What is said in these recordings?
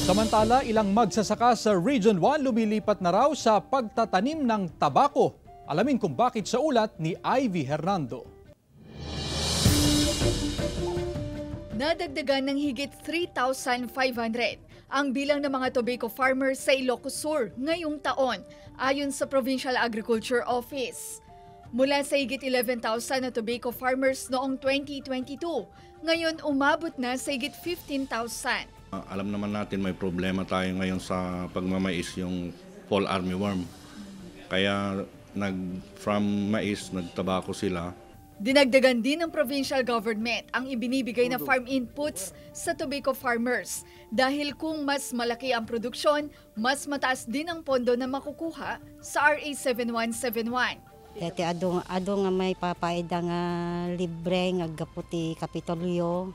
Samantala, ilang magsasaka sa Region 1 lumilipat na raw sa pagtatanim ng tabako. Alamin kung bakit sa ulat ni Ivy Hernando. Nadagdagan ng higit 3,500 ang bilang ng mga tobacco farmers sa Ilocos Sur ngayong taon, ayon sa Provincial Agriculture Office. Mula sa higit 11,000 na tobacco farmers noong 2022, ngayon umabot na sa higit 15,000. Alam naman natin may problema tayo ngayon sa pagmamais yung fall armyworm. Kaya from mais, nagtabako sila. Dinagdagan din ng provincial government ang ibinibigay na farm inputs sa tobacco farmers dahil kung mas malaki ang produksyon, mas mataas din ang pondo na makukuha sa RA 7171. Dati ado nga may papaida nga libre nga gaputi kapitolyo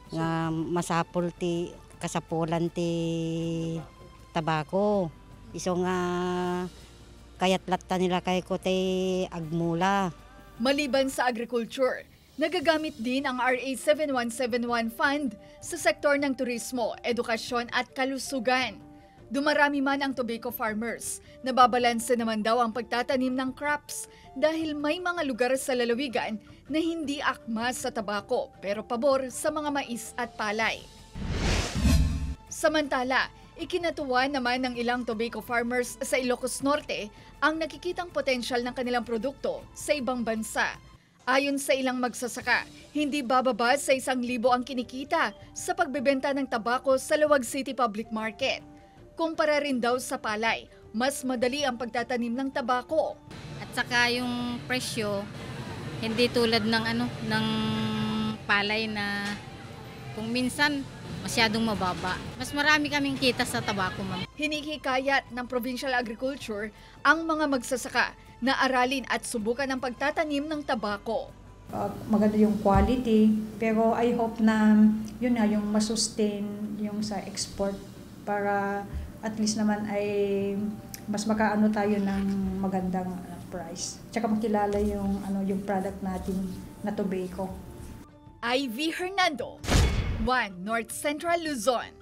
nga masapol ti kasapulan ti tabako. Iso nga kayat latta nila kay ko ti agmula. Maliban sa agriculture, nagagamit din ang RA 7171 fund sa sektor ng turismo, edukasyon at kalusugan. Dumarami man ang tobacco farmers, nababalanse naman daw ang pagtatanim ng crops dahil may mga lugar sa lalawigan na hindi akma sa tabako pero pabor sa mga mais at palay. Samantala, ikinatuwa naman ng ilang tobacco farmers sa Ilocos Norte ang nakikitang potensyal ng kanilang produkto sa ibang bansa. Ayon sa ilang magsasaka, hindi bababa sa 1,000 ang kinikita sa pagbebenta ng tabako sa Luwag City Public Market. Kumpara rin daw sa palay, mas madali ang pagtatanim ng tabako. At saka yung presyo, hindi tulad ng palay na kung minsan masyadong mababa. Mas marami kaming kita sa tabako, ma'am. Hinikikayat ng Provincial Agriculture ang mga magsasaka na aralin at subukan ang pagtatanim ng tabako. Maganda yung quality, pero I hope na yun nga, yung masustain yung sa export para at least naman ay mas makaano tayo ng magandang price. Tsaka makilala yung product natin na tobacco. Ivy Hernando, 1 North Central Luzon.